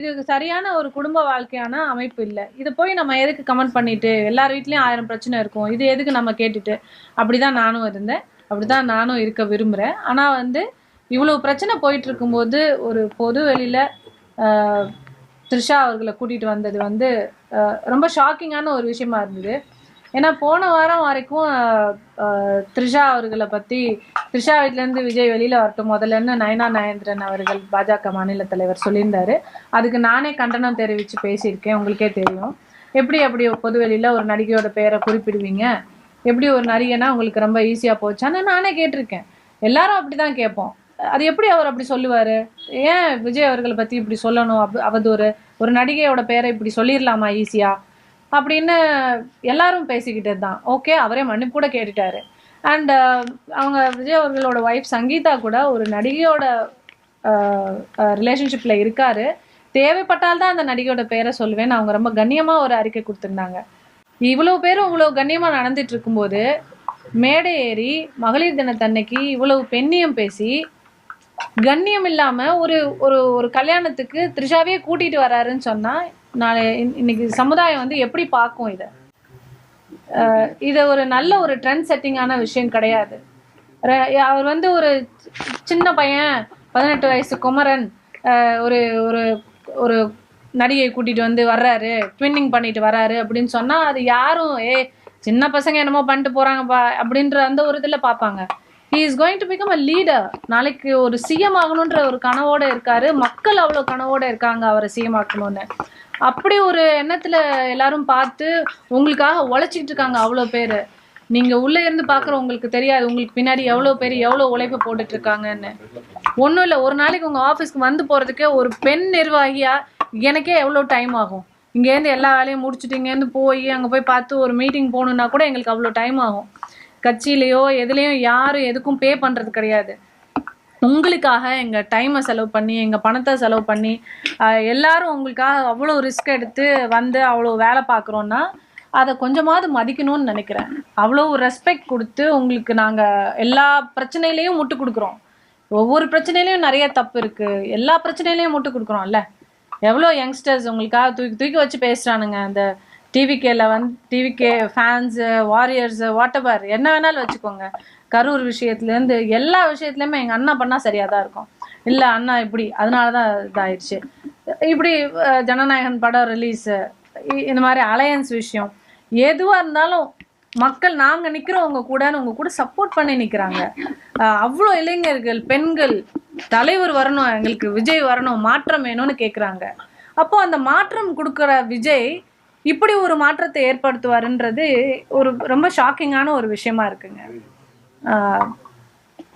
இது சரியான ஒரு குடும்ப வாழ்க்கையான அமைப்பு இல்ல. இத போய் நம்ம எதுக்கு கமெண்ட் பண்ணிட்டு, எல்லார் வீட்லயும் 1000 பிரச்சனை இருக்கும். இது எதுக்கு நம்ம கேட்டுட்டு, அப்படிதான் நானும் இருந்தேன். அப்படிதான் நானும் இருக்க விரும்புறேன். ஆனா வந்து இவ்வளவு பிரச்சனை போயிட்டு இருக்கும்போது, ஒரு பொது வெளியில அ த்ரிஷா அவர்கள கூட்டிட்டு வந்தது வந்து ரொம்ப ஷாக்கிங்கான ஒரு விஷயமா இருந்தது. ஏன்னா போன வாரம் வரைக்கும் த்ரிஷா அவர்களை பத்தி த்ரிஷா வீட்டிலேருந்து விஜய் வெளியில வரட்டும் முதல்லன்னு நயனா நாகேந்திரன் அவர்கள் பாஜக மாநில தலைவர் சொல்லியிருந்தாரு. அதுக்கு நானே கண்டனம் தெரிவித்து பேசியிருக்கேன். உங்களுக்கே தெரியும். எப்படி அப்படி பொதுவெளியில ஒரு நடிகையோட பெயரை குறிப்பிடுவீங்க? எப்படி ஒரு நடிகைனா உங்களுக்கு ரொம்ப ஈஸியா போச்சான்னு நானே கேட்டிருக்கேன். எல்லாரும் அப்படிதான் கேட்போம். அது எப்படி அவர் அப்படி சொல்லுவாரு? ஏன் விஜய் அவர்களை பத்தி இப்படி சொல்லணும்? அவதூறு ஒரு நடிகையோட பேரை இப்படி சொல்லிடலாமா ஈஸியா அப்படின்னு எல்லாரும் பேசிக்கிட்டது தான். ஓகே, அவரே மன்னிப்பு கூட கேட்டுட்டாரு. அண்ட் அவங்க விஜய் அவர்களோட ஒய்ஃப் சங்கீதா கூட ஒரு நடிகையோட ரிலேஷன்ஷிப்ல இருக்காரு. தேவைப்பட்டால்தான் அந்த நடிகையோட பேரை சொல்லுவேன். அவங்க ரொம்ப கண்ணியமா ஒரு அறிக்கை கொடுத்துருந்தாங்க. இவ்வளவு பேரும் இவ்வளவு கண்ணியமா நடந்துட்டு இருக்கும்போது மேடை ஏறி மகளிர் தினத்தன்னைக்கு இவ்வளவு பெண்ணியம் பேசி கண்ணியம் இல்லாம ஒரு ஒரு ஒரு கல்யாணத்துக்கு த்ரிஷாவே கூட்டிட்டு வராருன்னு சொன்னா நாளை இன்னைக்கு சமுதாயம் வந்து எப்படி பார்க்கும்? இதை ஒரு நல்ல ஒரு ட்ரெண்ட் செட்டிங்கான விஷயம் கிடையாது. அவர் வந்து ஒரு சின்ன பையன் 18 வயசு குமரன் ஒரு ஒரு ஒரு நடிகை கூட்டிட்டு வந்து வர்றாரு, ட்வின்னிங் பண்ணிட்டு வர்றாரு அப்படின்னு சொன்னா அது யாரும் சின்ன பசங்க என்னமோ பண்ணிட்டு போறாங்கப்பா அப்படின்ற அந்த ஒரு இதுல பார்ப்பாங்க. he is going to become a leader. நாளைக்கு ஒரு சிஎம் ஆகணுன்ற ஒரு கனவோட இருக்காரு. மக்கள் அவ்வளோ கனவோட இருக்காங்க அவரை சிஎம் ஆக்கணும்னு. அப்படி ஒரு எண்ணத்துல எல்லாரும் பார்த்து உங்களுக்காக உழைச்சிக்கிட்டு இருக்காங்க அவ்வளோ பேர். நீங்க உள்ள இருந்து பார்க்குற உங்களுக்கு தெரியாது உங்களுக்கு பின்னாடி எவ்வளோ பேர் எவ்வளோ உழைப்பு போட்டுட்டு இருக்காங்கன்னு. ஒன்றும் இல்லை, ஒரு நாளைக்கு உங்க ஆஃபீஸ்க்கு வந்து போறதுக்கே ஒரு பெண் நிர்வாகியா எனக்கே எவ்வளோ டைம் ஆகும். இங்கேருந்து எல்லா வேலையும் முடிச்சுட்டு இங்கேருந்து போய் அங்கே போய் பார்த்து ஒரு மீட்டிங் போகணுன்னா கூட எங்களுக்கு அவ்வளோ டைம் ஆகும். கட்சியிலையோ எதுலேயும் யாரும் எதுக்கும் பே பண்ணுறது கிடையாது. உங்களுக்காக எங்கள் டைமை செலவு பண்ணி எங்கள் பணத்தை செலவு பண்ணி எல்லாரும் உங்களுக்காக அவ்வளோ ரிஸ்க் எடுத்து வந்து அவ்வளோ வேலை பார்க்குறோன்னா அதை கொஞ்சமாவது மதிக்கணும்னு நினைக்கிறேன். அவ்வளோ ரெஸ்பெக்ட் கொடுத்து உங்களுக்கு நாங்கள் எல்லா பிரச்சனையிலையும் முட்டு கொடுக்குறோம். ஒவ்வொரு பிரச்சனையிலையும் நிறைய தப்பு இருக்குது, எல்லா பிரச்சனையிலையும் முட்டு கொடுக்குறோம்ல. எவ்வளோ யங்ஸ்டர்ஸ் உங்களுக்காக தூக்கி தூக்கி வச்சு பேசுகிறானுங்க. அந்த டிவிகேல வந்து டிவிகே ஃபேன்ஸு வாரியர்ஸு வாட்டவர் என்ன வேணாலும் வச்சுக்கோங்க. கரூர் விஷயத்துலேருந்து எல்லா விஷயத்துலையுமே எங்கள் அண்ணா பண்ணால் சரியாக தான் இருக்கும். இல்லை அண்ணா இப்படி அதனால தான் இதாகிடுச்சு. இப்படி ஜனநாயகன் படம் ரிலீஸு, இந்த மாதிரி அலையன்ஸ் விஷயம் எதுவாக இருந்தாலும் மக்கள் நாங்கள் நிற்கிறோம் உங்கள் கூட சப்போர்ட் பண்ணி நிற்கிறாங்க. அவ்வளோ இளைஞர்கள் பெண்கள் தலைவர் வரணும், எங்களுக்கு விஜய் வரணும், மாற்றம் வேணும்னு கேட்குறாங்க. அப்போது அந்த மாற்றம் கொடுக்குற விஜய் இப்படி ஒரு மாற்றத்தை ஏற்படுத்துவாருன்றது ஒரு ரொம்ப ஷாக்கிங்கான ஒரு விஷயமா இருக்குங்க.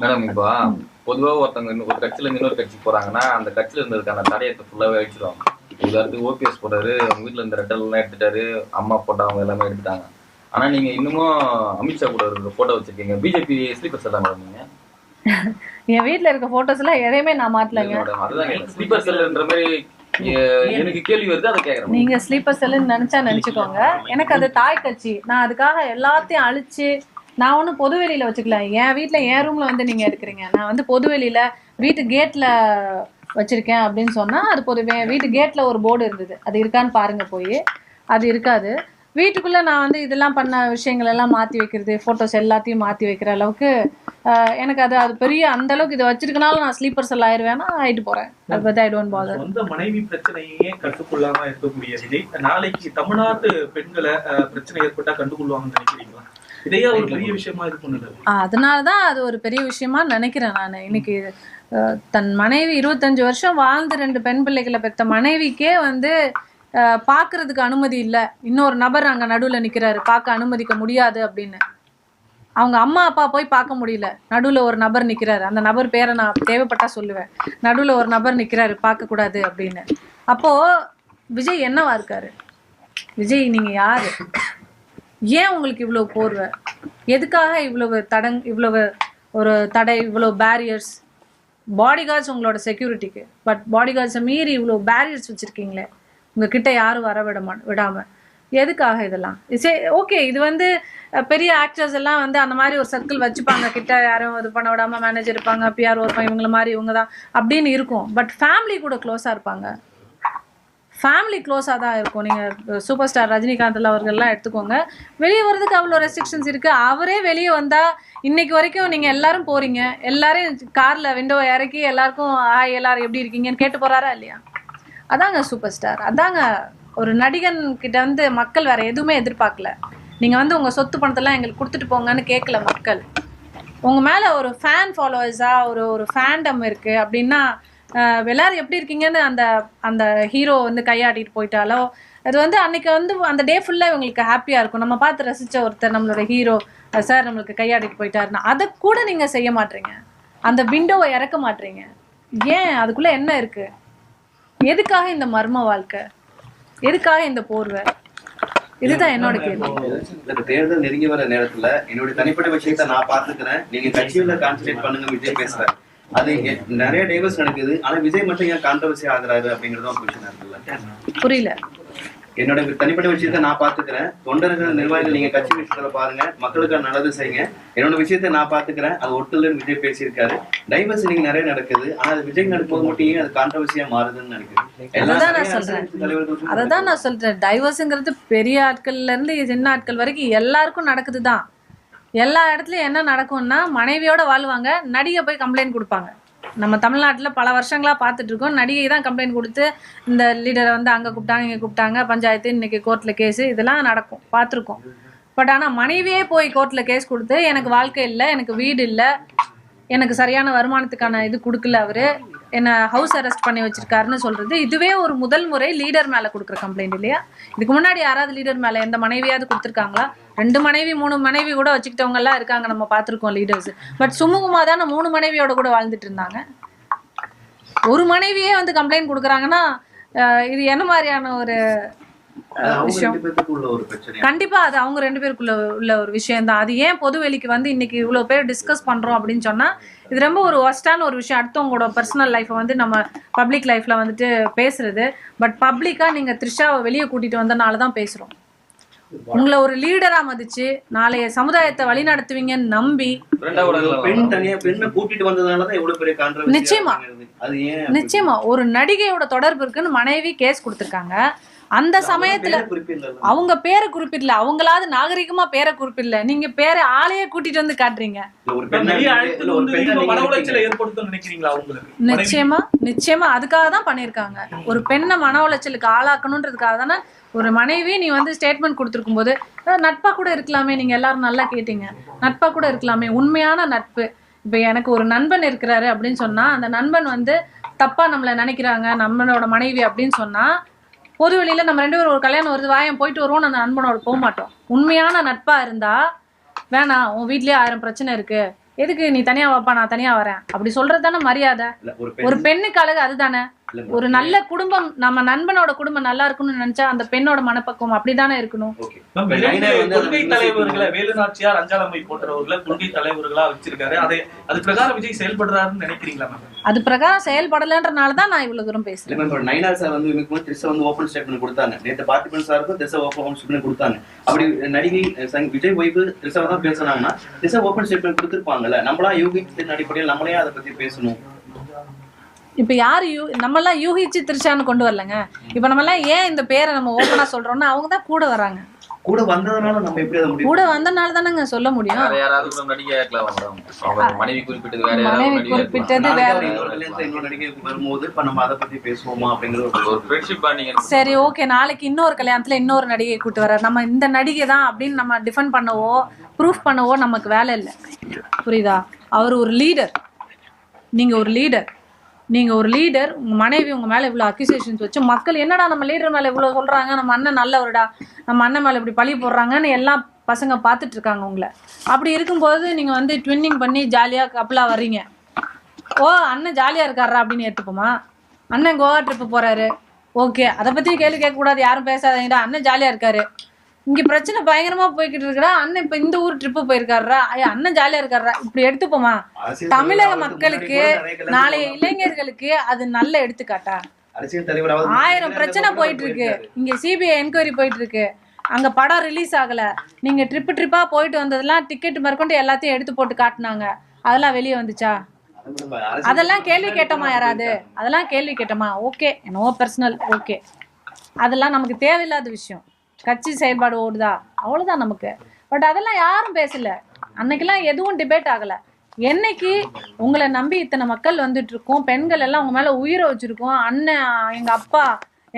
மேடம் இப்போ பொதுவாக ஒருத்தவங்க ஒரு கட்சியில இருந்து இன்னொரு கட்சிக்கு போறாங்கன்னா அந்த கட்சியில இருந்ததுக்கான தடயத்தை ஃபுல்லாவே அழிச்சிருவாங்க. உதாரணத்துக்கு ஓபிஎஸ் போறாரு, அவங்க வீட்டுல இருந்த ரெட்டெல்லாம் எடுத்துட்டாரு, அம்மா போட்டோ அவங்க எல்லாமே எடுத்துட்டாங்க. ஆனா நீங்க இன்னமும் அமித்ஷா கூட இருக்க போட்டோ வச்சிருக்கீங்க. பிஜேபி ஸ்லீப்பர்ஸ் எல்லாம் மேடம் நீங்க என் வீட்டுல இருக்க போட்டோஸ் எல்லாம் எதையுமே நான் மாட்டலங்க. அதுதான் ஸ்லீப்பர் செல்ன்ற மாதிரி எனக்கு கேள்வி வருது, அதை கேட்கறேன். நீங்க ஸ்லீப்பர் செல்லுன்னு நினைச்சா நினைச்சுக்கோங்க. எனக்கு அது தாய் கட்சி. நான் அதுக்காக எல்லாத்தையும் அழிச்சு நான் ஒன்றும் பொதுவெளியில வச்சுக்கலாம். என் வீட்டுல என் ரூம்ல வந்து நீங்க எடுக்கிறீங்க, நான் வந்து பொதுவெளியில வீட்டு கேட்ல வச்சிருக்கேன் அப்படின்னு சொன்னா அது பொதுவே வீட்டு கேட்ல ஒரு போர்டு இருந்தது, அது இருக்கான்னு பாருங்க போய். அது இருக்காது. வீட்டுக்குள்ள நான் வந்து இதெல்லாம் பண்ண விஷயங்கள் எல்லாம் மாற்றி வைக்கிறது, ஃபோட்டோஸ் எல்லாத்தையும் மாற்றி வைக்கிற அளவுக்கு எனக்கு அது பெரிய அந்த அளவுக்கு இதை வச்சிருக்கனாலும் நான் ஸ்லீப்பர் செல் ஆயிடுவேன்னா ஆயிட்டு போறேன். அதை பத்தி ஐ டோன்ட் பாதர். சொந்த மனைவி பிரச்சனையே கண்டுகொள்ளாம இருக்கக்கூடிய விஜய் நாளைக்கு தமிழ்நாட்டு பெண்களை பிரச்சனை ஏற்பட்டா கண்டுகொள்வாங்கன்னு நினைக்கிறீங்களா? இதையே ஒரு பெரிய விஷயமா இது பண்ணுது. அதனாலதான் அது ஒரு பெரிய விஷயமா நினைக்கிறேன் நான். இன்னைக்கு தன் மனைவி 25 வருஷம் வாழ்ந்து 2 பெண் பிள்ளைகளை பெற்ற மனைவிக்கே வந்து பார்க்கறதுக்கு அனுமதி இல்லை, இன்னொரு நபர் அங்கே நடுவில் நிற்கிறாரு, பார்க்க அனுமதிக்க முடியாது அப்படின்னு. அவங்க அம்மா அப்பா போய் பார்க்க முடியல, நடுவில் ஒரு நபர் நிற்கிறாரு, அந்த நபர் பேரை நான் தேவைப்பட்டா சொல்லுவேன், நடுவில் ஒரு நபர் நிற்கிறாரு பார்க்கக்கூடாது அப்படின்னு. அப்போது விஜய் என்னவா இருக்காரு? விஜய் நீங்கள் யார்? ஏன் உங்களுக்கு இவ்வளோ போர்வை? எதுக்காக இவ்வளவு ஒரு தடை, இவ்வளோ பேரியர்ஸ்? பாடிகார்ட்ஸ் உங்களோட செக்யூரிட்டிக்கு, பட் பாடிகார்ட்ஸை மீறி இவ்வளோ பேரியர்ஸ் வச்சுருக்கீங்களே, உங்ககிட்ட யாரும் வர விடாமல். எதுக்காக இதெல்லாம்? ஓகே, இது வந்து பெரிய ஆக்டர்ஸ் எல்லாம் வந்து அந்த மாதிரி ஒரு சர்க்கிள் வச்சுப்பாங்க, கிட்ட யாரும் இது பண்ண விடாமல் மேனேஜர் இருப்பாங்க, பிஆர் இருப்பாங்க, இவங்கள மாதிரி இவங்க தான் அப்படின்னு இருக்கும். பட் ஃபேமிலி கூட க்ளோஸாக இருப்பாங்க. ஃபேமிலி க்ளோஸாக தான் இருக்கும். நீங்கள் சூப்பர் ஸ்டார் ரஜினிகாந்த் அவர்கள்லாம் எடுத்துக்கோங்க, வெளியே வர்றதுக்கு அவ்வளோ ரெஸ்ட்ரிக்ஷன்ஸ் இருக்குது. அவரே வெளியே வந்தால் இன்னைக்கு வரைக்கும் நீங்கள் எல்லாரும் போகிறீங்க, எல்லாரையும் காரில் விண்டோவை இறக்கி எல்லாருக்கும் ஹாய் எல்லாரும் எப்படி இருக்கீங்கன்னு கேட்டு போகிறாரா இல்லையா? அதாங்க சூப்பர் ஸ்டார். அதாங்க ஒரு நடிகன் கிட்ட வந்து மக்கள் வேறு எதுவுமே எதிர்பார்க்கல. நீங்கள் வந்து உங்கள் சொத்து பணத்தெல்லாம் எங்களுக்கு கொடுத்துட்டு போங்கன்னு கேட்கல மக்கள். உங்கள் மேலே ஒரு ஃபேன் ஃபாலோவர்ஸாக ஒரு ஃபேண்டம் இருக்குது அப்படின்னா எல்லாரும் எப்படி இருக்கீங்கன்னு அந்த அந்த ஹீரோ வந்து கையாட்டிட்டு போயிட்டாலோ அது வந்து அன்னைக்கு வந்து அந்த டே ஃபுல்லாக இவங்களுக்கு ஹாப்பியாக இருக்கும். நம்ம பார்த்து ரசித்த ஒருத்தர் நம்மளோட ஹீரோ சார் நம்மளுக்கு கையாட்டிட்டு போயிட்டாருன்னா அதை கூட நீங்கள் செய்ய மாட்டீங்க, அந்த விண்டோவை இறக்க மாட்டீங்க. ஏன்? அதுக்குள்ளே என்ன இருக்குது? எதுக்காக இந்த மர்ம வாழ்க்கை? எதுக்காக இந்த போர்வை? இதுதான் என்னோட கேள்வி. தேர்தல் நெருங்கி வர நேரத்துல என்னுடைய தனிப்பட்ட விஷயத்த நான் பாத்துக்கிறேன், நீங்க கட்சியில கான்சென்ட்ரேட் பண்ணுங்க விஜய் பேசுறாரு. அது நிறைய டைவர்ஸ் நடக்குது, ஆனா விஜய் மட்டும் ஏன் கான்ட்ரவர்சி ஆகுறாரு அப்படிங்கறதும் கொஸ்டின் இருக்குல்ல. புரியல. என்னோட தனிப்பட்ட விஷயத்த நான் பாத்துக்கிறேன், தொண்டர்கள் நிர்வாகிகள் நீங்க கட்சி விஷயத்துல பாருங்க, மக்களுக்கு நல்லது செய்யுங்க, என்னோட விஷயத்த நான் பாத்துக்கிறேன், அது ஒட்டுலன்னு விஜய் பேசியிருக்காரு. டைவர்ஸ் நீங்க நிறைய நடக்குது, ஆனா அது விஜய் நடக்கும்போது மட்டும் ஏன் அது கான்ட்ரவர்சியா மாறுதுன்னு நினைக்கிறேன். அததான் நான் சொல்றேன். டைவர்ஸ்ங்கிறது பெரிய ஆட்கள்ல இருந்து சின்ன ஆட்கள் வரைக்கும் எல்லாருக்கும் நடக்குதுதான். எல்லா இடத்துலையும் என்ன நடக்கும்னா மனைவியோட வாழ்வாங்க, நடிகை போய் கம்ப்ளைண்ட் கொடுப்பாங்க. நம்ம தமிழ்நாட்டில் பல வருஷங்களாக பார்த்துட்டு இருக்கோம், நடிகை தான் கம்ப்ளைண்ட் கொடுத்து இந்த லீடரை வந்து அங்கே கூப்பிட்டாங்க இங்கே கூப்பிட்டாங்க, பஞ்சாயத்து இன்னைக்கு கோர்ட்டில் கேஸு, இதெல்லாம் நடக்கும், பார்த்துருக்கோம். பட் ஆனால் மனைவியே போய் கோர்ட்டில் கேஸ் கொடுத்து எனக்கு வாழ்க்கை இல்லை, எனக்கு வீடு இல்லை, எனக்கு சரியான வருமானத்துக்கான இது கொடுக்கல, அவர் என்னை ஹவுஸ் அரெஸ்ட் பண்ணி வச்சிருக்காருன்னு சொல்கிறது இதுவே ஒரு முதல் முறை லீடர் மேலே கொடுக்குற கம்ப்ளைண்ட் இல்லையா? இதுக்கு முன்னாடி யாராவது லீடர் மேலே எந்த மனைவியாவது கொடுத்துருக்காங்களா? 2 மனைவி 3 மனைவி கூட வச்சுக்கிட்டவங்கலாம் இருக்காங்க, நம்ம பார்த்துருக்கோம் லீடர்ஸ். பட் சுமூகமாக தானே 3 மனைவியோட கூட வாழ்ந்துட்டு இருந்தாங்க. ஒரு மனைவியே வந்து கம்ப்ளைண்ட் கொடுக்குறாங்கன்னா இது என்ன மாதிரியான ஒரு விஷயம்? கண்டிப்பா அது அவங்க 2 பேருக்குள்ள உள்ள ஒரு விஷயம் தான். அது ஏன் பொது வெளிக்கு வந்து இன்னைக்கு இவ்வளவு பேர் டிஸ்கஸ் பண்றோம் அப்படின்னு சொன்னா இது ரொம்ப ஒரு ஒஸ்டான ஒரு விஷயம். அடுத்தவங்களோட பர்சனல் லைஃப்பை வந்து நம்ம பப்ளிக் லைஃப்ல வந்துட்டு பேசுறது. பட் பப்ளிக்கா நீங்க த்ரிஷாவை வெளியே கூட்டிட்டு வந்தனால தான் பேசுறோம். உங்களை ஒரு லீடரா மதிச்சு நாளைய சமுதாயத்தை வழி நடத்துவீங்கன்னு நம்பி நிச்சயமா நிச்சயமா ஒரு நடிகையோட தொடர்பு இருக்குன்னு மனைவி கேஸ் கொடுத்திருக்காங்க. அந்த சமயத்துல அவங்க பேரை குறிப்பிடல, அவங்களாவது நாகரிகமா பேரை குறிப்பிடல, நீங்க பேரை ஆளையே கூட்டிட்டு வந்து காட்டுறீங்க. நிச்சயமா நிச்சயமா அதுக்காக தான் பண்ணிருக்காங்க. ஒரு பெண்ணை மன உளைச்சலுக்கு ஆளாக்கணுன்றதுக்காக தானே. ஒரு மனைவி நீ வந்து ஸ்டேட்மெண்ட் கொடுத்துருக்கும் போது நட்பா கூட இருக்கலாமே, நீங்க எல்லாரும் நல்லா கேட்டீங்க, நட்பா கூட இருக்கலாமே, உண்மையான நட்பு. இப்ப எனக்கு ஒரு நண்பன் இருக்கிறாரு அப்படின்னு சொன்னா அந்த நண்பன் வந்து தப்பா நம்மளை நினைக்கிறாங்க நம்மளோட மனைவி அப்படின்னு சொன்னா பொது வெளியில நம்ம 2 பேரும் ஒரு கல்யாணம் வருது வாயம் போயிட்டு வருவோம், அந்த நண்பனோட போக மாட்டோம். உண்மையான நட்பா இருந்தா வேணாம் உன் வீட்லயே 1000 பிரச்சனை இருக்கு, எதுக்கு நீ தனியா வாப்பா நான் தனியா வரேன் அப்படி சொல்றது தானே மரியாதை. ஒரு பெண்ணுக்கு அழகு அதுதானே. ஒரு நல்ல குடும்பம், நம்ம நண்பனோட குடும்பம் நல்லா இருக்கும்னு நினைச்சா அந்த பெண்ணோட மனப்பக்குவம் அப்படிதானே இருக்கணும். கொள்கை தலைவர்களை வேலுநாச்சியார் அஞ்சாலம்மை போன்றவர்களை கொள்கை தலைவர்களா வச்சிருக்காரு. அது பிரகாரம் விஜய் செயல்படுறாருன்னு நினைக்கிறீங்களா? அது பிரகாரம் செயல்படலன்றனாலதான் நான் இவ்வளவு தூரம் பேசுறேன். நைனார் சார் வந்து திரிஷா வந்து ஓபன் ஸ்டேட்மெண்ட் கொடுத்தாங்க, நேற்று பார்த்திபன் சாருக்கும் திரிஷா ஓபன் ஸ்டேட்மெண்ட் கொடுத்தாங்க. அப்படி நடிகை விஜய் வைப்பு திரிஷாவை தான் பேசுனாங்கன்னா திரிஷா ஓபன் ஸ்டேட்மெண்ட் கொடுத்துருப்பாங்கல்ல. நம்மளா யூகித்தின் அடிப்படையில் நம்மளே அதை பத்தி பேசணும். இப்ப யாரு நம்மெல்லாம் யூகிச்சு திரிஷான்னு கொண்டு வரலங்க. இப்ப நம்ம எல்லாம் ஏன் இந்த பேரை நம்ம ஓபனா சொல்றோம்னா அவங்க தான் கூட வராங்க. கூட வந்ததனால நம்ம எப்படி அதை முடியும்? கூட வந்தனால தானங்க சொல்ல முடியும். வேற யாராவது நடிகை ஆக்கலாம் அவங்க மனைவி குறிப்பிட்டது வேற மனைவி குறிப்பிட்டது வேற இன்னொரு நடிகை வரும்போது இப்ப நம்ம அதை பத்தி பேசுவோமா அப்படிங்கறது ஒரு ஃப்ரெண்ட்ஷிப் பாண்டிங். சரி ஓகே, நாளைக்கு இன்னொரு கல்யாணத்துல இன்னொரு நடிகை கூட்டு வர்றாரு, நம்ம இந்த நடிகை தான் அப்படின்னு நம்ம டிஃபெண்ட் பண்ணவோ ப்ரூஃப் பண்ணவோ நமக்கு வேலை இல்லை. புரியுதா? அவர் ஒரு லீடர், நீங்க ஒரு லீடர். நீங்க ஒரு லீடர், உங்க மனைவி உங்க மேல இவ்வளவு அக்யூசேஷன்ஸ் வச்சு மக்கள் என்னடா நம்ம லீடர் மேல இவ்வளவு சொல்றாங்க, நம்ம அண்ணன் நல்லவருடா, நம்ம அண்ணன் மேல இப்படி பழி போடுறாங்கன்னு எல்லா பசங்க பார்த்துட்டு இருக்காங்க உங்களை. அப்படி இருக்கும்போது நீங்க வந்து ட்வின்னிங் பண்ணி ஜாலியா கப்பலா வர்றீங்க. ஓ அண்ணன் ஜாலியா இருக்காரா அப்படின்னு ஏற்றுப்போமா? அண்ணன் கோவா ட்ரிப்பு போறாரு, ஓகே அதை பத்தி கேள்வி கேட்கக்கூடாது, யாரும் பேசாதீங்கடா, அண்ணன் ஜாலியா இருக்காரு. இங்க பிரச்சனை பயங்கரமா போய்கிட்டு இருக்கிறா, அண்ணன் இப்ப இந்த ஊர் ட்ரிப்பு போயிருக்காருடா, அண்ணன் ஜாலியா இருக்காருடா, இப்படி எடுத்துப்போமா? தமிழக மக்களுக்கு நாளைய இளைஞர்களுக்கு அது நல்ல எடுத்துக்காட்டா? 1000 பிரச்சனை போயிட்டு இருக்கு, இங்க சிபிஐ என்கொயரி போயிட்டு இருக்கு, அங்க படம் ரிலீஸ் ஆகல, நீங்க ட்ரிப்பா போயிட்டு வந்ததெல்லாம் டிக்கெட் மேற்கொண்டு எல்லாத்தையும் எடுத்து போட்டு காட்டினாங்க, அதெல்லாம் வெளியே வந்துச்சா? அதெல்லாம் கேள்வி கேட்டோமா? யாராவது அதெல்லாம் கேள்வி கேட்டோமா? Okay, no personal, okay. அதெல்லாம் நமக்கு தேவையில்லாத விஷயம். கட்சி செயல்பாடு ஓடுதா அவ்வளோதான் நமக்கு. பட் அதெல்லாம் யாரும் பேசல. அன்னைக்கெல்லாம் எதுவும் டிபேட் ஆகலை. என்னைக்கு உங்களை நம்பி இத்தனை மக்கள் வந்துட்டு இருக்கோம், பெண்கள் எல்லாம் உங்க மேலே உயிரை வச்சுருக்கோம், அண்ணன் எங்கள் அப்பா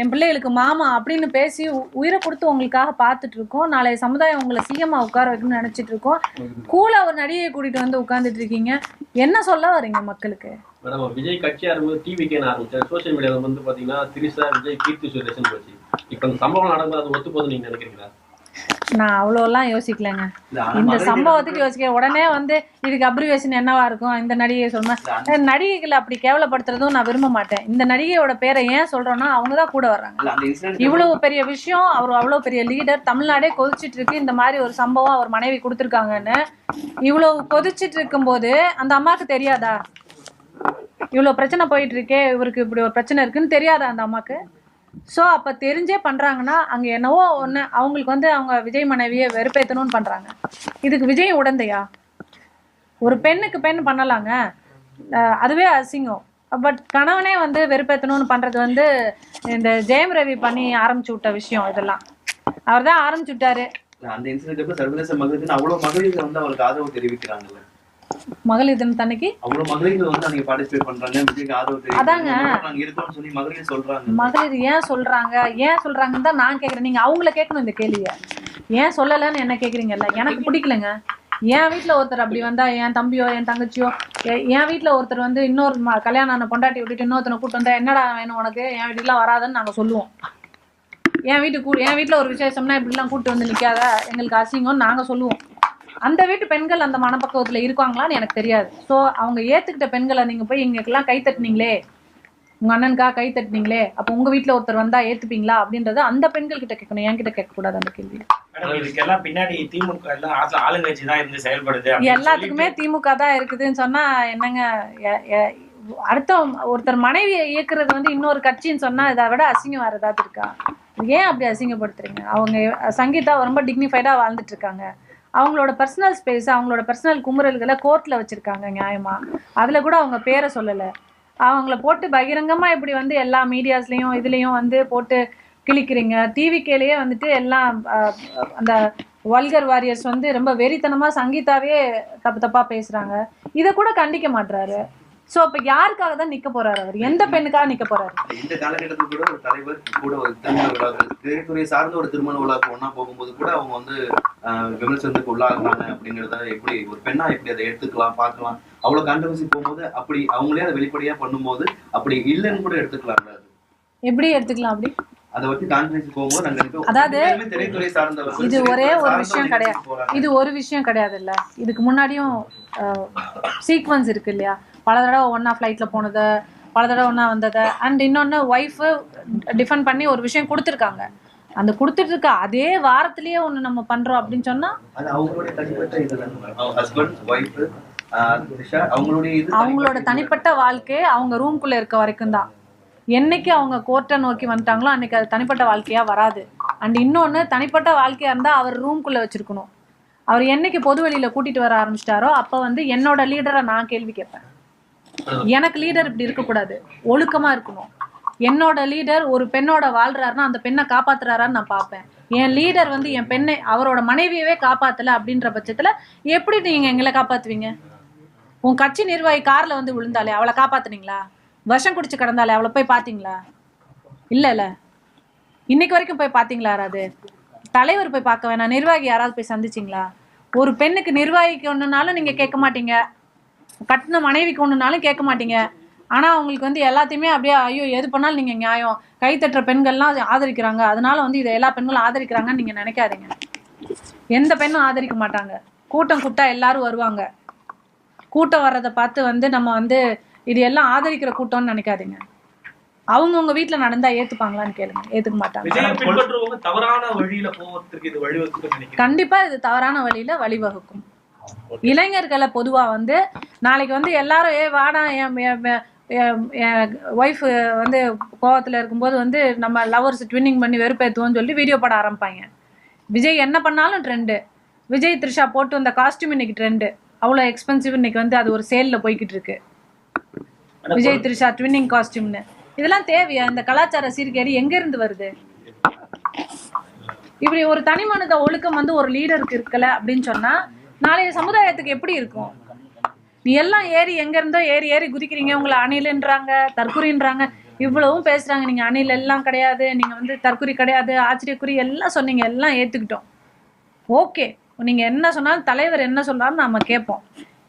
என் பிள்ளைகளுக்கு மாமா அப்படின்னு பேசி உயிரை கொடுத்து உங்களுக்காக பார்த்துட்டு இருக்கோம். நாளைய சமுதாயம் உங்களை சிஎம்மா உட்கார வைக்கணும்னு நினச்சிட்டு இருக்கோம். கூலா ஒரு நடிகையை கூட்டிகிட்டு வந்து உட்காந்துட்டு இருக்கீங்க. என்ன சொல்ல வரீங்க மக்களுக்கு? மேடம், விஜய் கட்சி ஆரம்பிச்சு டிவிக்கேன்னு ஆரம்பிச்சார். சோசியல் மீடியாவில் வந்து பார்த்தீங்கன்னா திரிசா, விஜய், கீர்த்தி சுரேஷன் போச்சு. இப்போ இந்த சம்பவம் நடந்தது அது ஒத்து போகுது நீங்கள் நினைக்கிறீங்களா? நான் அவ்வளோலாம் யோசிக்கலைங்க. இந்த சம்பவத்துக்கு யோசிக்க உடனே வந்து இதுக்கு அப்ரிவேஷன் என்னவா இருக்கும், இந்த நடிகை சொல்றேன். நடிகைகளை அப்படி கேவலப்படுத்துறதும் நான் விரும்ப மாட்டேன். இந்த நடிகையோட பேரை ஏன் சொல்றோம்னா அவங்க தான் கூட வர்றாங்க. இவ்வளவு பெரிய விஷயம், அவர் அவ்வளவு பெரிய லீடர், தமிழ்நாடே கொதிச்சிட்டு இருக்கு. இந்த மாதிரி ஒரு சம்பவம் அவர் மனைவி கொடுத்துருக்காங்கன்னு இவ்வளவு கொதிச்சிட்டு இருக்கும்போது அந்த அம்மாவுக்கு தெரியாதா? இவ்வளவு பிரச்சனை போயிட்டு இருக்கே, இவருக்கு இப்படி ஒரு பிரச்சனை இருக்குன்னு தெரியாதா அந்த அம்மாவுக்கு? ஸோ அப்போ தெரிஞ்சே பண்ணுறாங்கன்னா அங்கே என்னவோ ஒன்று அவங்களுக்கு வந்து அவங்க விஜய் மனைவியை வெறுப்பேற்றணும்னு பண்ணுறாங்க. இதுக்கு விஜய் உடந்தையா? ஒரு பெண்ணுக்கு பெண் பண்ணலாங்க, அதுவே அசிங்கம். பட் கணவனே வந்து வெறுப்பேற்றணும்னு பண்ணுறது வந்து இந்த ஜெயம் ரவி பண்ணி ஆரம்பிச்சு விட்ட விஷயம். இதெல்லாம் அவர் தான் ஆரம்பிச்சு விட்டாரு. அந்த இன்சிடென்ட் சர்வதேச மகளிர் தினம் அவ்வளோ மகளிர்கள் வந்து அவருக்கு ஆதரவு தெரிவிக்கிறாங்கல்ல. மகளிர் தினம் தன்னைக்கு அவ்வளவு மகளிர்கள் வந்து அன்னைக்கு பார்ட்டிசிபேட் பண்றாங்க, விஜய்க்கு ஆதரவு தெரிவிக்கிறாங்க. நாங்க இருக்கோம்னு சொல்லி மகளிர் சொல்றாங்க. மகளிர் ஏன் சொல்றாங்கன்னு தான் நான் கேட்குறேன். நீங்க அவங்கள கேட்கணும் இந்த கேள்வியை. ஏன் சொல்லலைன்னு என்ன கேட்குறீங்கல்ல? எனக்கு பிடிக்கலங்க. என் வீட்டில் ஒருத்தர் அப்படி வந்தா, என் தம்பியோ என் தங்கச்சியோ, என் வீட்டில் ஒருத்தர் வந்து இன்னொரு கல்யாணம் ஆன பொண்டாட்டி விட்டுட்டு இன்னொருத்தனை கூட்டு வந்தா என்னடா வேணும் உனக்கு, என் வீட்டுக்குலாம் வராதுன்னு நாங்கள் சொல்லுவோம். என் வீட்டில் ஒரு விசேஷம்னா இப்படிலாம் கூட்டு வந்து நிற்காத, எங்களுக்கு அசிங்கம்னு நாங்கள் சொல்லுவோம். அந்த வீட்டு பெண்கள் அந்த மனப்பக்குவத்தில் இருக்காங்களான்னு எனக்கு தெரியாது. ஸோ அவங்க ஏற்றுக்கிட்ட பெண்களை நீங்கள் போய் இங்கெல்லாம் கை தட்டினீங்களே, உங்கள் அண்ணனுக்காக கை தட்டினீங்களே, அப்போ உங்கள் வீட்டில் ஒருத்தர் வந்தால் ஏற்றுப்பீங்களா அப்படின்றத அந்த பெண்கள் கிட்ட கேட்கணும், என்கிட்ட கேட்கக்கூடாது அந்த கேள்வி. இதுக்கெல்லாம் பின்னாடி திமுக ஆளுங்கட்சி தான் இருந்து செயல்படுது. எல்லாத்துக்குமே திமுக தான் இருக்குதுன்னு சொன்னால் என்னங்க? அடுத்த ஒருத்தர் மனைவியை இயக்குறது வந்து இன்னொரு கட்சின்னு சொன்னால் இதை விட அசிங்கம் வேறு ஏதாவது இருக்கா? ஏன் அப்படி அசிங்கப்படுத்துறீங்க? அவங்க சங்கீதா ரொம்ப டிக்னிஃபைடாக வாழ்ந்துட்டு இருக்காங்க. அவங்களோட பர்சனல் ஸ்பேஸ், அவங்களோட பர்சனல் குமுறல்களை கோர்ட்டில் வச்சுருக்காங்க நியாயமாக. அதில் கூட அவங்க பேரை சொல்லலை. அவங்கள போட்டு பகிரங்கமாக இப்படி வந்து எல்லா மீடியாஸ்லேயும் இதுலேயும் வந்து போட்டு கிழிக்கிறீங்க. டிவிக்கேலேயே வந்துட்டு எல்லாம் அந்த வல்கர் வாரியர்ஸ் வந்து ரொம்ப வெறித்தனமாக சங்கீதாவே தப்பாக பேசுகிறாங்க. இதை கூட கண்டிக்க மாட்டுறாரு. ஸோ அப்போ யாருக்காக தான் நிற்க போறாரு அவர்? எந்த பெண்ணுக்காக நிற்க போறாரு? இந்த காலகட்டத்தில் கூட ஒரு தலைவர் கூட ஒரு திருமண விழாக்கள், திரைத்துறையை சார்ந்த ஒரு திருமண விழாக்கு ஒன்னா போகும்போது கூட அவங்க வந்து விமர்சனத்துக்கு உள்ளாகிறாங்க அப்படிங்கிறத எப்படி ஒரு பெண்ணா எப்படி அதை எடுத்துக்கலாம், பார்க்கலாம். அவ்வளவு கான்ட்ரவர்சி போகும்போது அப்படி அவங்களே அதை வெளிப்படையா பண்ணும்போது அப்படி இல்லைன்னு கூட எடுத்துக்கலாம்ல. அது எப்படி எடுத்துக்கலாம்? அப்படி அதை பத்தி கான்ட்ரவர்சி போகும்போது நாங்க அதாவது திரைத்துறை சார்ந்த இது ஒரே ஒரு விஷயம் கிடையாது. இது ஒரு விஷயம் கிடையாது இல்ல. இதுக்கு முன்னாடியும் சீக்வன்ஸ் இருக்கு இல்லையா? பல தடவை ஒன்னா ஃப்ளைட்டில் போனதை, பல தடவை ஒன்றா வந்ததை, அண்ட் இன்னொன்று ஒய்ஃபு டிஃபெண்ட் பண்ணி ஒரு விஷயம் கொடுத்துருக்காங்க. அந்த கொடுத்துட்டு இருக்க அதே வாரத்திலேயே ஒன்று நம்ம பண்ணுறோம் அப்படின்னு சொன்னால் அவங்களோட தனிப்பட்ட வாழ்க்கை அவங்க ரூம்குள்ளே இருக்க வரைக்கும் தான். என்னைக்கு அவங்க கோர்ட்டை நோக்கி வந்துட்டாங்களோ அன்னைக்கு அது தனிப்பட்ட வாழ்க்கையாக வராது. அண்ட் இன்னொன்று, தனிப்பட்ட வாழ்க்கையாக இருந்தால் அவர் ரூம்குள்ளே வச்சுருக்கணும். அவர் என்னைக்கு பொது வெளியில் கூட்டிகிட்டு வர ஆரம்பிச்சிட்டாரோ அப்போ வந்து என்னோட லீடரை நான் கேள்வி கேட்பேன். எனக்கு லீடர் இப்படி இருக்கக்கூடாது, ஒழுக்கமாக இருக்கணும். என்னோட லீடர் ஒரு பெண்ணோட வாழ்றாருன்னா அந்த பெண்ணை காப்பாத்துறாரான்னு நான் பார்ப்பேன். என் லீடர் வந்து என் பெண்ணை, அவரோட மனைவியவே காப்பாற்றலை அப்படின்ற பட்சத்தில் எப்படி நீங்கள் எங்களை காப்பாற்றுவீங்க? உன் கட்சி நிர்வாகி காரில் வந்து விழுந்தாலே அவளை காப்பாற்றுனீங்களா? விஷம் குடிச்சு கிடந்தாலே அவளை போய் பார்த்தீங்களா? இல்லைல்ல. இன்னைக்கு வரைக்கும் போய் பார்த்தீங்களா? யாராவது தலைவர் போய் பார்க்க வேணாம், நிர்வாகி யாராவது போய் சந்திச்சிங்களா? ஒரு பெண்ணுக்கு நிர்வாகிக்கு ஒன்றுனாலும் நீங்கள் கேட்க மாட்டீங்க, கட்டின மனைவிக்கு ஒன்றுனாலும் கேட்க மாட்டீங்க. ஆனால் அவங்களுக்கு வந்து எல்லாத்தையுமே அப்படியே ஐயோ எது பண்ணாலும் நீங்கள் நியாயம், கைத்தட்டுற பெண்கள்லாம் ஆதரிக்கிறாங்க, அதனால வந்து இதை எல்லா பெண்களும் ஆதரிக்கிறாங்கன்னு நீங்கள் நினைக்காதீங்க. எந்த பெண்ணும் ஆதரிக்க மாட்டாங்க. கூட்டம் கூட்டா எல்லாரும் வருவாங்க. கூட்டம் வர்றதை பார்த்து வந்து நம்ம வந்து இது எல்லாம் ஆதரிக்கிற கூட்டம்னு நினைக்காதீங்க. அவங்கவுங்க வீட்டில் நடந்தா ஏற்றுப்பாங்களான்னு கேளுங்க, ஏற்றுக்க மாட்டாங்க. கண்டிப்பா இது தவறான வழியில வழிவகுக்கும். இளைஞர்களை பொதுவா வந்து நாளைக்கு வந்து எல்லாரும் வாடா என் ஒய்ஃப் வந்து கோவத்தில் இருக்கும்போது வந்து நம்ம லவர்ஸ் ட்வின்னிங் பண்ணி வெறுப்பேற்றுவோன்னு சொல்லி வீடியோ போட ஆரம்பிப்பாங்க. விஜய் என்ன பண்ணாலும் ட்ரெண்டு. விஜய் த்ரிஷா போட்டு வந்த காஸ்டியூம் இன்னைக்கு ட்ரெண்டு, அவ்வளோ எக்ஸ்பென்சிவ். இன்னைக்கு வந்து அது ஒரு சேலில் போய்கிட்டு இருக்கு, விஜய் த்ரிஷா ட்வின்னிங் காஸ்டியூம்னு. இதெல்லாம் தேவையா? இந்த கலாச்சார சீர்கேடு எங்கேருந்து வருது? இப்படி ஒரு தனி மனித ஒழுக்கம் வந்து ஒரு லீடருக்கு இருக்கல அப்படின்னு சொன்னா நாளைய சமுதாயத்துக்கு எப்படி இருக்கும்? நீ எல்லாம் ஏறி எங்க இருந்தோ ஏறி ஏறி குதிக்கிறீங்க, உங்களை அணில்ன்றாங்க, தற்குறின்றாங்க, இவ்வளவும் பேசுறாங்க. நீங்க அணில் எல்லாம் கிடையாது, நீங்க வந்து தற்குறி கிடையாது, ஆச்சரியக்குறி எல்லாம் சொன்னீங்க, எல்லாம் ஏத்துக்கிட்டோம். ஓகே, நீங்க என்ன சொன்னாலும் தலைவர் என்ன சொன்னாலும் நாம கேட்போம்.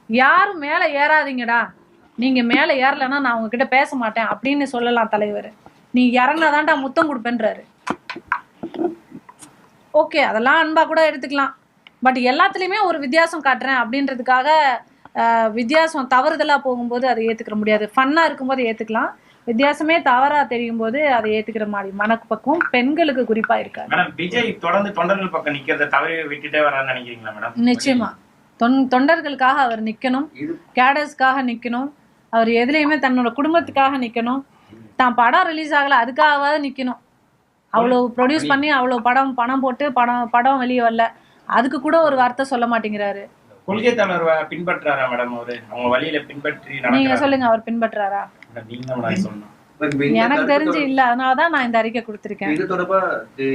யாரும் மேல ஏறாதீங்கடா, நீங்க மேல ஏறலைன்னா நான் உங்ககிட்ட பேச மாட்டேன் அப்படின்னு சொல்லலாம் தலைவர். நீ இறங்கினாதான்டா முத்தம் கொடுப்பேன்றாரு. ஓகே, அதெல்லாம் அன்பா கூட எடுத்துக்கலாம். பட் எல்லாத்துலேயுமே ஒரு வித்தியாசம் காட்டுறேன் அப்படின்றதுக்காக வித்தியாசம் தவறுதலாக போகும்போது அதை ஏற்றுக்கிற முடியாது. ஃபன்னாக இருக்கும்போது ஏற்றுக்கலாம், வித்தியாசமே தவறாக தெரியும் போது அதை ஏற்றுக்கிற மாதிரி மனப்பக்குவம் பெண்களுக்கு குறிப்பாக இருக்காது. மேடம், விஜய் தொடர்ந்து தொண்டர்கள் பக்கம் நிக்கிறத தவறி விட்டுட்டே வரான்னு நினைக்கிறீங்களா மேடம்? நிச்சயமா தொண்டர்களுக்காக அவர் நிற்கணும், கேடர்ஸ்க்காக நிற்கணும், அவர் எதுலேயுமே தன்னோட குடும்பத்துக்காக நிற்கணும். தான் படம் ரிலீஸ் ஆகலை அதுக்காகவாவது நிற்கணும். அவ்வளோ ப்ரொடியூஸ் பண்ணி அவ்வளோ பணம் போட்டு படம் வெளியே வரல, அதுக்கு கூட ஒரு வார்த்தை சொல்ல மாட்டேங்கிறாரு. கொள்கை தலைவர் பின்பற்றாரா மேடம்? அவரு அவங்க வழியில பின்பற்றி நீங்க சொல்லுங்க, அவர் பின்பற்றாரா? நீங்க சொல்லணும். எனக்கு தெரிஞ்சு இல்ல, அதனாலதான் நான் இந்த அறிக்கை கொடுத்திருக்கேன். இது தொடர்பா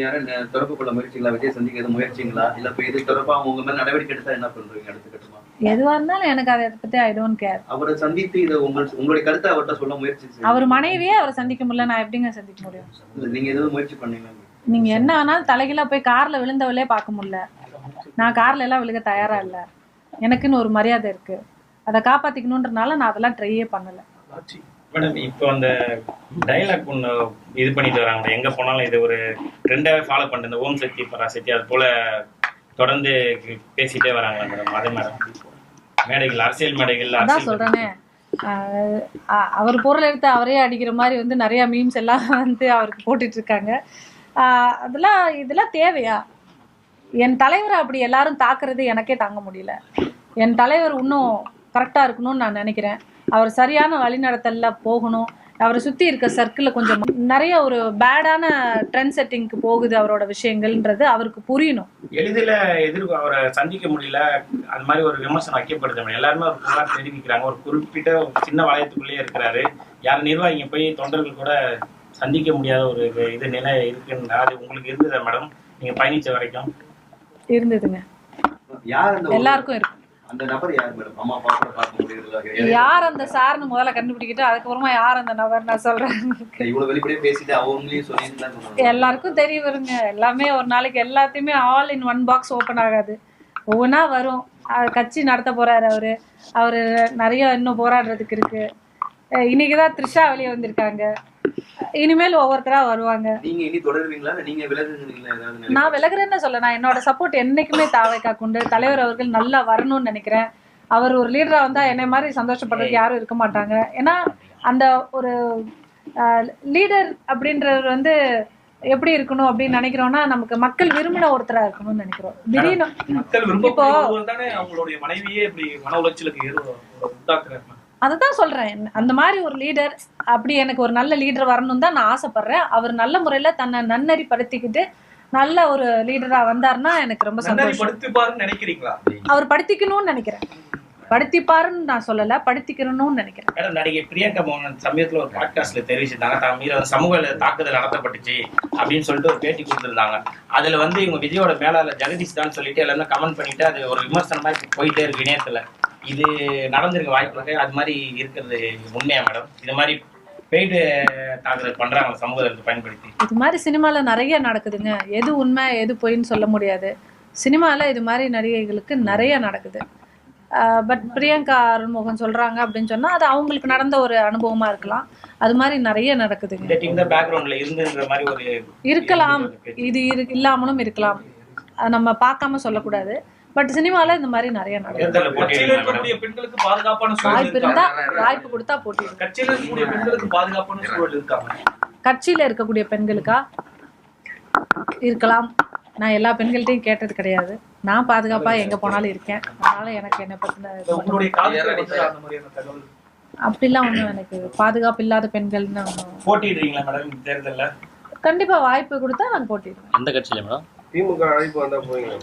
யாரும் தொடர்பு கொள்ள முயற்சிங்களா? விஜய் சந்திக்க முயற்சிங்களா? இல்ல இப்ப இது தொடர்பா உங்க மேல நடவடிக்கை எடுத்தா என்ன பண்றீங்க அடுத்த கட்டமா? எதுவா இருந்தாலும் எனக்கு அதை பத்தி ஐ டோன்ட் கேர். அவரை சந்தித்து இதை உங்களுடைய கருத்தை அவர்கிட்ட சொல்ல முயற்சி அவர் மனைவியே அவரை சந்திக்க முடியல, நான் எப்படிங்க சந்திக்க முடியும்? நீங்க எதுவும் முயற்சி பண்ணீங்களா? நீங்க என்ன ஆனாலும் தலைகீழா போய் கார்ல விழுந்தவளே பார்க்க முடியல. நான் கார்ல எல்லாம் விழுக தயாரா இல்ல. எனக்குன்னு ஒரு மரியாதை இருக்கு, அதை காப்பாத்திக்கணும்ன்றனால நான் அதெல்லாம் ட்ரையே பண்ணல. மேடம், இப்போ அந்த டைலாக் ஒன்று இது பண்ணிட்டு வராங்க, எங்க போனாலும் இது ஒரு ட்ரெண்டாவே ஃபாலோ பண்ணிட்டு இந்த ஓம் சக்தி பராசக்தி அது போல தொடர்ந்து பேசிட்டே வராங்களா மேடம்? அதே மேடம் மேடைகள், அரசியல் மேடைகள் அதான் சொல்றேனே, அவர் பொருள் எடுத்து அவரே அடிக்கிற மாதிரி வந்து நிறைய மீம்ஸ் எல்லாம் வந்து அவருக்கு போட்டுட்டு இருக்காங்க. இதெல்லாம் தேவையா? என் தலைவரை அப்படி எல்லாரும் தாக்குறது எனக்கே தாங்க முடியல. என் தலைவர் இன்னும் கரெக்டாக இருக்கணும்னு நான் நினைக்கிறேன். அவர் சரியான வழிநடத்தல போகணும். அவரை சுற்றி இருக்க சர்க்கிளில் கொஞ்சம் நிறைய ஒரு பேடான ட்ரெண்ட் செட்டிங்க்கு போகுது அவரோட விஷயங்கள்ன்றது அவருக்கு புரியணும். எளிதில் அவரை சந்திக்க முடியல, அது மாதிரி ஒரு விமர்சனம் வைக்கப்படுது. எல்லாருமே ஒரு புகார் தெரிவிக்கிறாங்க. ஒரு குறிப்பிட்ட சின்ன வளையத்துக்குள்ளேயே இருக்கிறாரு. யார் நிர்வாகிங்க போய் தொண்டர்கள் கூட சந்திக்க முடியாத ஒரு இது நிலை இருக்குன்னு அது உங்களுக்கு இருந்ததா மேடம்? நீங்க பயணிச்ச வரைக்கும் இருந்ததுங்க. எல்லாருக்கும் இருக்கும். அந்த நபர் யார் மேடம்? அம்மா அப்பா கூட பார்க்க முடியல. யார் அந்த சார்னு முதல்ல கண்டுபிடிக்கிட்டு அதுக்கப்புறமா யார் அந்த நபர் நான் சொல்றேன். இவ்வளவு வெளிப்படையா பேசிட்டு அவங்களையும் சொல்லிட்டு எல்லாருக்கும் தெரிய வருங்க. எல்லாமே ஒரு நாளைக்கு எல்லாத்தையுமே all in one box open ஆகாது, ஒவ்வொன்றா வரும். கட்சி நடத்த போறாரு அவரு நிறைய இன்னும் போராடுறதுக்கு இருக்கு. இன்னைக்குதான் த்ரிஷா வெளியே வந்திருக்காங்க, இனிமேல் ஒவ்வொருத்தரா வருவாங்க. நீங்க இனி தொடருவீங்களா? நீங்க விலகுறீங்களா? நான் விலகுறேன்னு சொல்ல, நான் என்னோட சப்போர்ட் என்னைக்குமே தாவைக்கா கொண்டு தலைவர் அவர்கள் நல்லா வரணும்னு நினைக்கிறேன். அவர் ஒரு லீடரா வந்தா என்னை மாதிரி சந்தோஷப்படுறதுக்கு யாரும் இருக்க மாட்டாங்க. ஏன்னா அந்த ஒரு லீடர் அப்படின்றவர் வந்து எப்படி இருக்கணும் அப்படின்னு நினைக்கிறோம்னா, நமக்கு மக்கள் விரும்பின ஒருத்தரா இருக்கணும்னு நினைக்கிறோம். திடீர்னு இப்போ அவங்களுடைய மனைவியே இப்படி மன உளைச்சலுக்கு உண்டாக்குறாங்க. அதைதான் சொல்றேன், அந்த மாதிரி ஒரு லீடர் அப்படி எனக்கு ஒரு நல்ல லீடர் வரணும் தான் நான் ஆசைப்படுறேன். அவர் நல்ல முறையில தன்னை நன்னறிப்படுத்திக்கிட்டு நல்ல ஒரு லீடரா வந்தாருன்னா எனக்கு ரொம்ப சந்தோஷம். நினைக்கிறீங்களா? அவர் படுத்திக்கணும்னு நினைக்கிறேன். படுத்திப்பாருன்னு நான் சொல்லல, படுத்திக்கணும்னு நினைக்கிறேன். நடிகை பிரியங்கா மோகன் சமயத்துல ஒரு பாட்காஸ்ட்ல தெரிவிச்சிருந்தாங்க, தான் மீது சமூக தாக்குதல் நடத்தப்பட்டுச்சு அப்படின்னு சொல்லிட்டு ஒரு பேட்டி கொடுத்துருந்தாங்க. அதுல வந்து இவங்க விஜயோட மேலாளர் ஜெகதீஷ் தான் சொல்லிட்டு எல்லாமே கமெண்ட் பண்ணிட்டு அது ஒரு விமர்சனமா போயிட்டே இருக்கு இணையத்துல. இது நடந்திருக்க வாய்ப்பு இருக்கு, அது மாதிரி இருக்கிறது உண்மையா மேடம்? இது மாதிரி பெய்டு தாக்குதல் பண்றாங்க சமூகத்தை பயன்படுத்தி? இது மாதிரி சினிமால நிறைய நடக்குதுங்க. எது உண்மை எது பொய்ன்னு சொல்ல முடியாது. சினிமால இது மாதிரி நடிகைகளுக்கு நிறைய நடக்குது. பட் பிரியங்கா அருண்மோகன் சொல்றாங்க அப்படின்னு சொன்னா அது அவங்களுக்கு நடந்த ஒரு அனுபவமா இருக்கலாம். அது மாதிரி நிறைய நடக்குதுங்க. இருக்கலாம், இது இல்லாமலும் இருக்கலாம், நம்ம பார்க்காம சொல்லக்கூடாது. பட் சினிமால இந்த மாதிரி நிறைய நடக்குது. பெண்களுக்கு பாதுகாப்பான வாய்ப்பு இருந்தா வாய்ப்பு கொடுத்தா போட்டி. கட்சியில இருக்கக்கூடிய பெண்களுக்கு பாதுகாப்பான சூழல் இருக்காங்க. கட்சியில இருக்கக்கூடிய பெண்களுக்கா இருக்கலாம். நான் எல்லா பெண்கள்ட்டையும் கேட்டது கிடையாது. நான் பாதுகாப்பா எங்க போனாலும் இருக்கேன். அதனால எனக்கு என்ன பத்தின அப்படிலாம் ஒண்ணும் எனக்கு பாதுகாப்பு இல்லாத பெண்கள்னு போட்டிடுறீங்களா மேடம் தேர்தல்ல? கண்டிப்பா வாய்ப்பு கொடுத்தா நான் போட்டிடுவேன். எந்த கட்சியில மேடம்? திமுக அழைப்பு வந்தா போவீங்க?